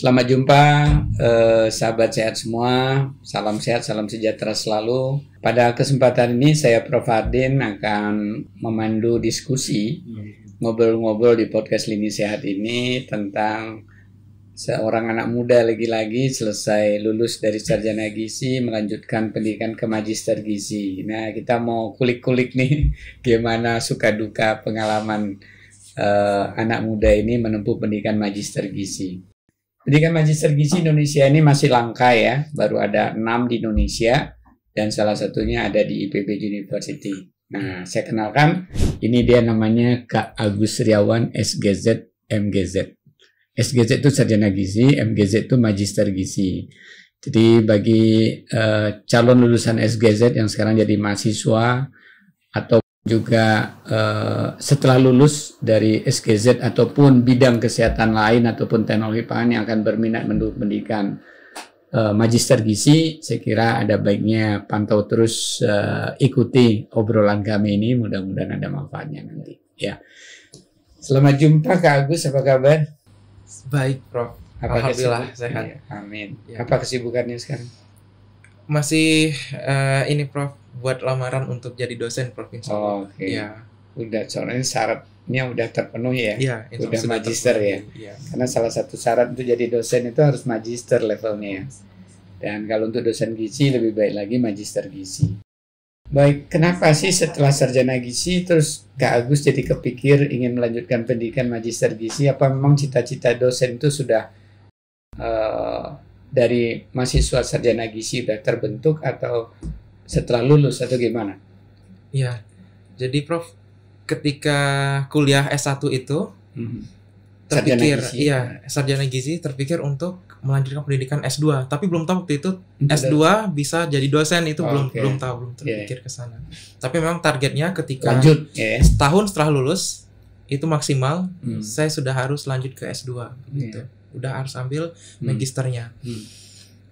Selamat jumpa sahabat sehat semua, salam sehat, salam sejahtera selalu. Pada kesempatan ini saya Prof. Hardin akan memandu diskusi, ngobrol-ngobrol di podcast Lini Sehat ini tentang seorang anak muda lagi-lagi selesai lulus dari sarjana gizi, melanjutkan pendidikan ke magister gizi. Nah, kita mau kulik-kulik nih gimana suka duka pengalaman anak muda ini menempuh pendidikan magister gizi. Pendidikan magister gizi Indonesia ini masih langka ya, baru ada 6 di Indonesia dan salah satunya ada di IPB University. Nah, saya kenalkan, ini dia namanya Kak Agus Riawan SGZ MGZ. SGZ itu sarjana gizi, MGZ itu magister gizi. Jadi bagi calon lulusan SGZ yang sekarang jadi mahasiswa atau juga setelah lulus dari SGZ ataupun bidang kesehatan lain ataupun teknologi pangan yang akan berminat menempuh pendidikan magister gizi, saya kira ada baiknya pantau terus, ikuti obrolan kami ini, mudah-mudahan ada manfaatnya nanti ya. Selamat jumpa Kak Agus, apa kabar? Baik Prof, alhamdulillah sehat ya, amin ya. Apa kesibukannya sekarang? Masih ini Prof, buat lamaran untuk jadi dosen Prof. Oke. Ya. Udah, soalnya syaratnya udah terpenuhi ya. Iya, udah magister ya. Ya. Karena salah satu syarat untuk jadi dosen itu harus magister levelnya ya. Dan kalau untuk dosen gizi lebih baik lagi magister gizi. Baik, kenapa sih setelah sarjana gizi terus Kak Agus jadi kepikir ingin melanjutkan pendidikan magister gizi? Apa memang cita-cita dosen itu sudah dari mahasiswa sarjana gizi sudah terbentuk atau setelah lulus atau gimana? Iya, jadi Prof, ketika kuliah S1 itu terpikir, sarjana gizi terpikir untuk melanjutkan pendidikan S2, tapi belum tahu waktu itu S2 bisa jadi dosen, itu belum terpikir ke sana. Tapi memang targetnya ketika setahun setelah lulus itu maksimal saya sudah harus lanjut ke S2 gitu. Udah harus ambil magisternya.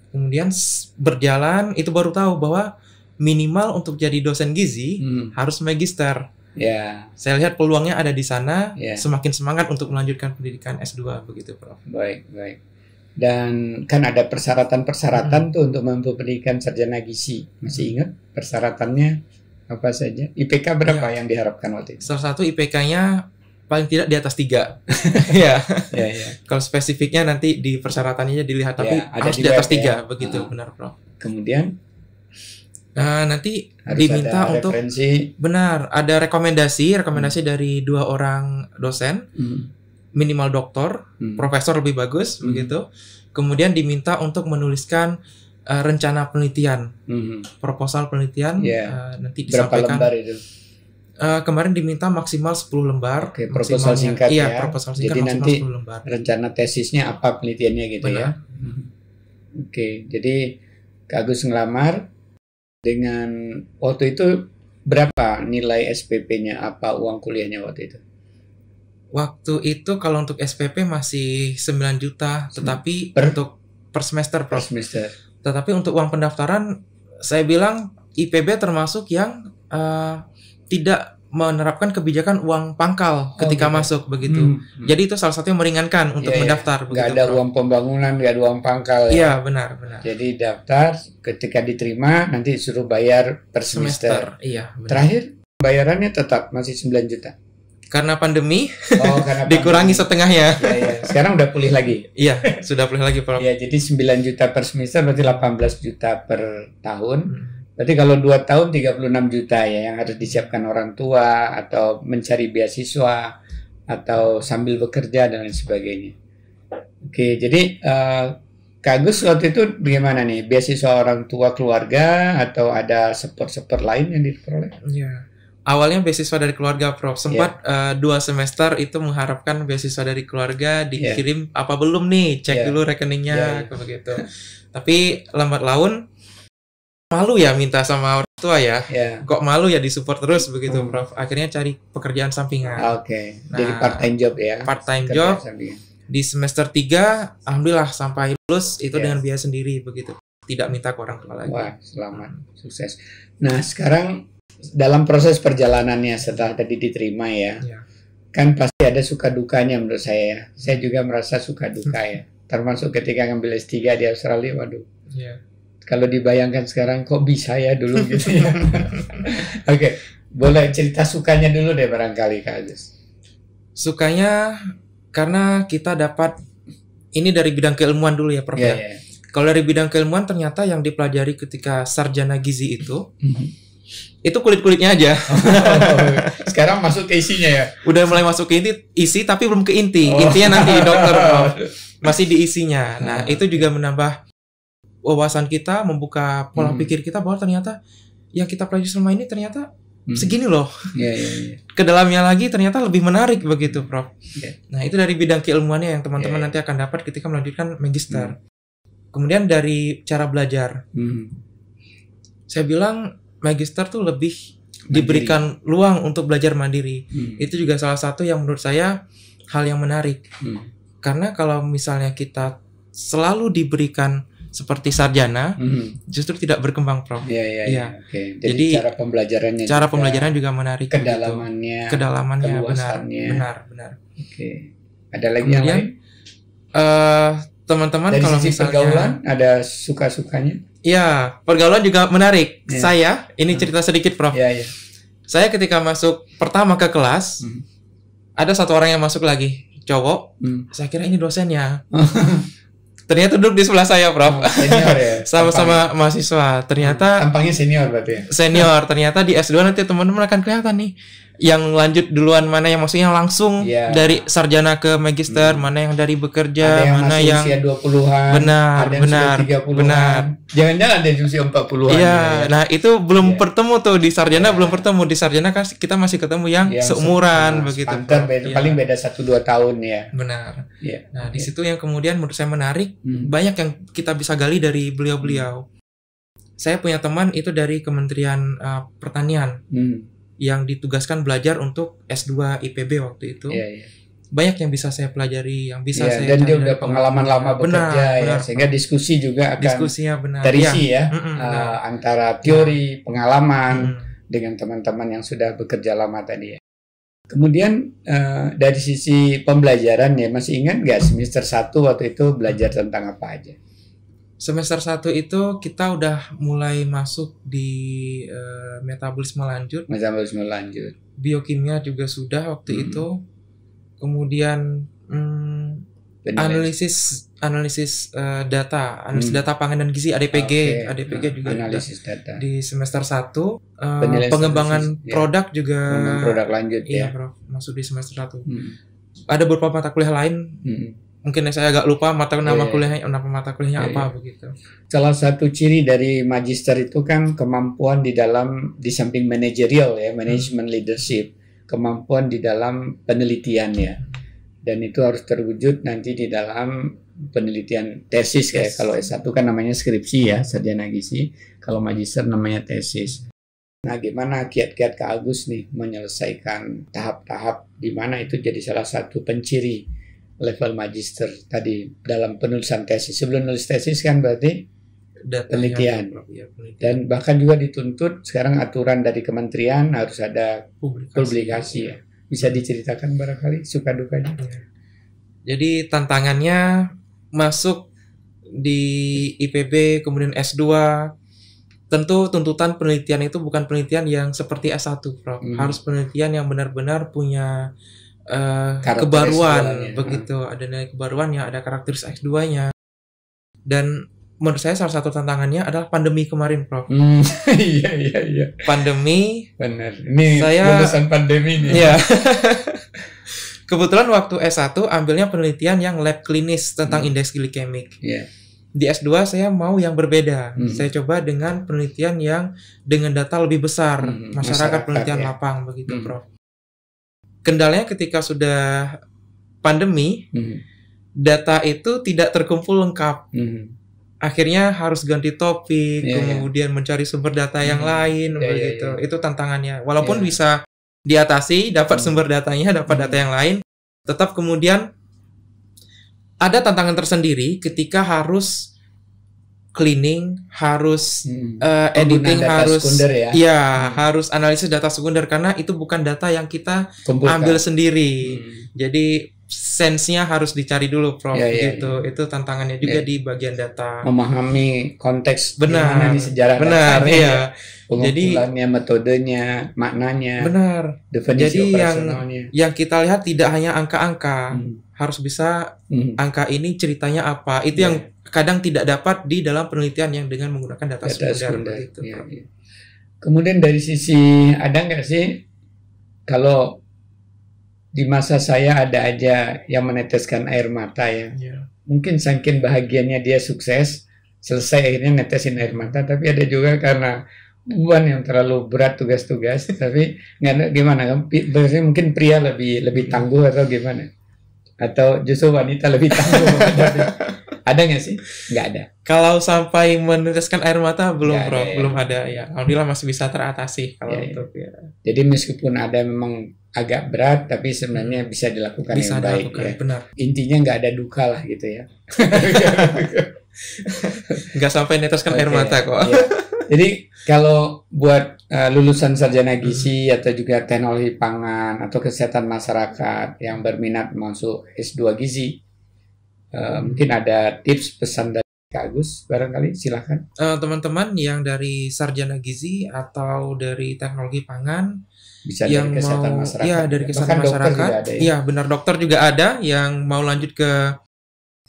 Kemudian berjalan itu baru tahu bahwa minimal untuk jadi dosen gizi harus magister. Saya lihat peluangnya ada di sana, semakin semangat untuk melanjutkan pendidikan S2 begitu Prof. Baik. Dan kan ada persyaratan tuh untuk menempuh pendidikan sarjana gizi. Masih ingat persyaratannya apa saja? IPK berapa yang diharapkan waktu itu? Salah satu IPK-nya paling tidak di atas 3. Ya. Kalau spesifiknya nanti di persyaratannya dilihat, tapi harus di atas 3 begitu, benar Prof. Kemudian nanti harus diminta ada untuk referensi. Benar, ada rekomendasi dari 2 orang dosen, minimal doktor, profesor lebih bagus begitu. Kemudian diminta untuk menuliskan rencana penelitian, proposal penelitian, nanti disampaikan. Berapa lembar itu? Kemarin diminta maksimal 10 lembar. Oke, proposal singkat ya. Proposal singkat. Jadi nanti 10 lembar. Rencana tesisnya apa, penelitiannya gitu. Benar. Ya. Oke, jadi Kak Agus ngelamar dengan waktu itu berapa nilai SPP-nya, apa uang kuliahnya waktu itu? Waktu itu kalau untuk SPP masih 9 juta, tetapi untuk per semester Prof. Tetapi untuk uang pendaftaran saya bilang IPB termasuk yang tidak menerapkan kebijakan uang pangkal ketika masuk begitu. Jadi itu salah satu yang meringankan untuk mendaftar. Nggak ada uang pembangunan, nggak ada uang pangkal. Iya, benar. Jadi daftar, ketika diterima nanti suruh bayar per semester. Iya, benar. Terakhir bayarannya tetap masih 9 juta. Karena pandemi, dikurangi setengahnya. Ya. Sekarang udah pulih lagi. Iya, sudah pulih lagi Prof. Ya, jadi 9 juta per semester berarti 18 juta per tahun. Berarti kalau 2 tahun 36 juta ya yang harus disiapkan orang tua atau mencari beasiswa atau sambil bekerja dan lain sebagainya. Oke, jadi Kak Agus waktu itu bagaimana nih? Beasiswa orang tua keluarga atau ada support lain yang diperoleh? Iya. Awalnya beasiswa dari keluarga Prof. Sempat 2 semester itu mengharapkan beasiswa dari keluarga, dikirim apa belum nih? Cek dulu rekeningnya begitu. Tapi lambat laun malu ya minta sama orang tua ya. Kok malu ya disupport terus begitu Prof. Akhirnya cari pekerjaan sampingan. Jadi part-time job ya. Part-time job. Di semester 3 alhamdulillah sampai lulus itu dengan biaya sendiri begitu. Tidak minta ke orang tua lagi. Wah, selamat, sukses. Nah, sekarang dalam proses perjalanannya setelah tadi diterima ya. Kan pasti ada suka dukanya menurut saya ya. Saya juga merasa suka duka ya. termasuk ketika ngambil S3 di Australia, waduh. Iya. Kalau dibayangkan sekarang kok bisa ya dulu gitu ya. Oke, boleh cerita sukanya dulu deh barangkali Kak Agus. Sukanya karena kita dapat ini dari bidang keilmuan dulu ya, Prof. Iya, ya. iya. Kalau dari bidang keilmuan ternyata yang dipelajari ketika sarjana gizi itu kulit-kulitnya aja. Sekarang masuk ke isinya ya. Udah mulai masuk ke isi tapi belum ke inti. Intinya nanti dokter, Prof. Masih di isinya. Nah, itu juga menambah wawasan kita, membuka pola pikir kita bahwa ternyata yang kita pelajari selama ini ternyata segini loh. Iya, iya, iya. Ke dalamnya lagi ternyata lebih menarik begitu, Prof. Iya. Nah, itu dari bidang keilmuannya yang teman-teman nanti akan dapat ketika melanjutkan magister. Kemudian dari cara belajar. Saya bilang magister tuh lebih diberikan luang untuk belajar mandiri. Itu juga salah satu yang menurut saya hal yang menarik. Karena kalau misalnya kita selalu diberikan seperti sarjana, justru tidak berkembang, Prof. Iya. Oke. Jadi cara pembelajarannya juga menarik. kedalamannya, kedalamannya benar. Oke. Ada lagi kemudian, yang lain? Teman-teman dari kalau sisi misalnya pergaulan ada suka-sukanya? Ya, pergaulan juga menarik. Ya. Saya ini cerita sedikit, Prof. Iya. Saya ketika masuk pertama ke kelas, ada satu orang yang masuk lagi, cowok. Saya kira ini dosennya. Ternyata duduk di sebelah saya, Prof. Senior ya. Sama-sama mahasiswa. Ternyata tampangnya senior berarti ya. Senior. Ternyata di S2 nanti teman-teman akan kelihatan nih yang lanjut duluan, mana yang maksudnya langsung dari sarjana ke magister, mana yang dari bekerja, ada yang mana masih yang usia 20-an, benar, ada yang sudah 30-an. Jangan-jangan ada yang usia 40-an. Iya, nah itu belum bertemu tuh di sarjana, belum bertemu di sarjana kan kita masih ketemu yang seumuran begitu. Paling beda 1-2 tahun ya. Benar. Ya. Nah, di situ yang kemudian menurut saya menarik, banyak yang kita bisa gali dari beliau-beliau. Saya punya teman itu dari Kementerian Pertanian. Yang ditugaskan belajar untuk S2 IPB waktu itu. Banyak yang bisa saya pelajari, yang bisa saya dan dia udah pengalaman lama bekerja ya, sehingga diskusi juga akan terisi ya, antara teori, pengalaman dengan teman-teman yang sudah bekerja lama tadi ya. Kemudian dari sisi pembelajaran ya, masih ingat nggak semester 1 waktu itu belajar tentang apa aja? Semester 1 itu kita udah mulai masuk di metabolisme lanjut. Biokimia juga sudah waktu itu. Kemudian analisis data, analisis data pangan dan gizi ADPG, ADPG juga analisis data. Di semester 1. Pengembangan produk juga produk lanjut iya, Prof, masuk di semester 1. Ada beberapa mata kuliah lain. Mungkin saya agak lupa nama kuliahnya apa begitu. Salah satu ciri dari magister itu kan kemampuan di samping manajerial ya, management leadership, kemampuan di dalam penelitian ya. Dan itu harus terwujud nanti di dalam penelitian tesis kayak kalau S1 kan namanya skripsi ya, sarjana gizi, kalau magister namanya tesis. Nah, gimana kiat-kiat Kak Agus nih menyelesaikan tahap-tahap di mana itu jadi salah satu penciri level magister tadi dalam penulisan tesis. Sebelum nulis tesis kan berarti penelitian. Dan bahkan juga dituntut sekarang aturan dari kementerian harus ada publikasi ya. Bisa diceritakan barangkali suka dukanya. Jadi tantangannya masuk di IPB kemudian S2, tentu tuntutan penelitian itu bukan penelitian yang seperti S1, Prof. Harus penelitian yang benar-benar punya kebaruan begitu, ada nilai kebaruannya, ada karakteristik S2-nya. Dan menurut saya salah satu tantangannya adalah pandemi kemarin, Prof. Iya. Pandemi. Benar. Ini lulusan pandemi nih. Iya. Kebetulan waktu S1 ambilnya penelitian yang lab klinis tentang indeks glikemik. Di S2 saya mau yang berbeda. Saya coba dengan penelitian yang dengan data lebih besar, masyarakat penelitian lapang begitu, Prof. Kendalanya ketika sudah pandemi, data itu tidak terkumpul lengkap. Akhirnya harus ganti topik, kemudian mencari sumber data yang lain, begitu. Itu tantangannya. Walaupun bisa diatasi, dapat sumber datanya, dapat data yang lain, tetap kemudian ada tantangan tersendiri ketika harus cleaning, harus editing, harus harus analisis data sekunder karena itu bukan data yang kita ambil sendiri. Jadi sense-nya harus dicari dulu, Prof. Gitu. Itu tantangannya juga di bagian data. Memahami konteks benar di sejarah. Benar, iya. Jadi metodenya, maknanya. Benar. Definisi jadi operasionalnya. yang kita lihat tidak hanya angka-angka. Harus bisa angka ini ceritanya apa. Itu yang kadang tidak dapat di dalam penelitian yang dengan menggunakan data sekunder. Gitu, Kemudian dari sisi, ada nggak sih kalau di masa saya ada aja yang meneteskan air mata ya. Mungkin saking bahagianya dia sukses, selesai akhirnya netesin air mata, tapi ada juga karena beban yang terlalu berat tugas-tugas, tapi nggak ada gimana kan? Biasanya mungkin pria lebih tangguh atau gimana? Atau justru wanita lebih tangguh? Ada nggak sih? Nggak ada. Kalau sampai meneteskan air mata belum, Prof. Belum ada ya. Alhamdulillah masih bisa teratasi kalau untuk ya. Jadi meskipun ada memang agak berat, tapi sebenarnya bisa dilakukan bisa yang baik. Ya. Benar. Intinya nggak ada duka lah gitu ya. Nggak sampai neteskan air mata kok. Ya. Jadi kalau buat lulusan sarjana gizi atau juga teknologi pangan atau kesehatan masyarakat yang berminat masuk S2 gizi, mungkin ada tips pesan dari Kak Agus, barangkali silakan. Teman-teman yang dari sarjana gizi atau dari teknologi pangan bisa yang dari kesehatan masyarakat. Ya, dari kesehatan masyarakat. Iya, benar, dokter juga ada yang mau lanjut ke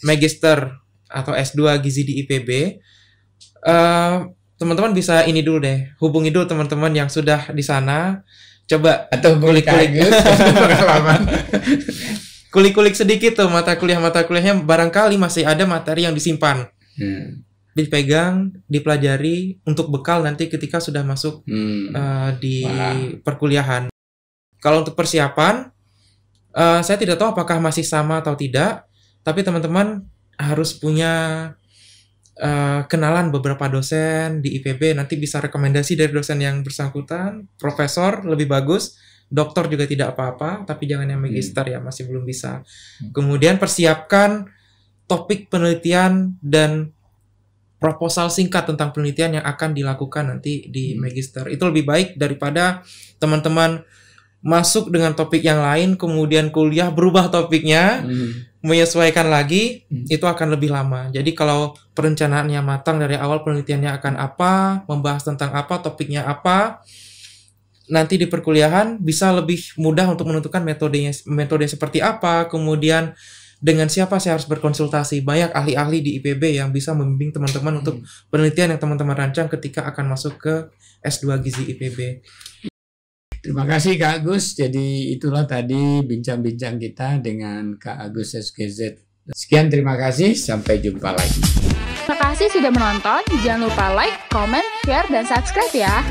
magister atau S2 gizi di IPB. Teman-teman bisa ini dulu deh, hubungi dulu teman-teman yang sudah di sana. Coba atau kulik-kulik pengalaman. Kulik-kulik sedikit tuh mata kuliahnya, barangkali masih ada materi yang disimpan. Dipegang, dipelajari untuk bekal nanti ketika sudah masuk di perkuliahan. Kalau untuk persiapan, saya tidak tahu apakah masih sama atau tidak, tapi teman-teman harus punya kenalan beberapa dosen di IPB, nanti bisa rekomendasi dari dosen yang bersangkutan, profesor lebih bagus, doktor juga tidak apa-apa, tapi jangan yang magister ya, masih belum bisa. Kemudian persiapkan topik penelitian dan proposal singkat tentang penelitian yang akan dilakukan nanti di magister. Itu lebih baik daripada teman-teman masuk dengan topik yang lain, kemudian kuliah berubah topiknya, menyesuaikan lagi, itu akan lebih lama. Jadi kalau perencanaannya matang dari awal, penelitiannya akan apa, membahas tentang apa, topiknya apa, nanti di perkuliahan bisa lebih mudah untuk menentukan metode seperti apa, kemudian dengan siapa saya harus berkonsultasi. Banyak ahli-ahli di IPB yang bisa membimbing teman-teman untuk penelitian yang teman-teman rancang ketika akan masuk ke S2 Gizi IPB. Terima kasih Kak Agus. Jadi itulah tadi bincang-bincang kita dengan Kak Agus SGZ. Sekian, terima kasih. Sampai jumpa lagi. Terima kasih sudah menonton. Jangan lupa like, comment, share, dan subscribe ya.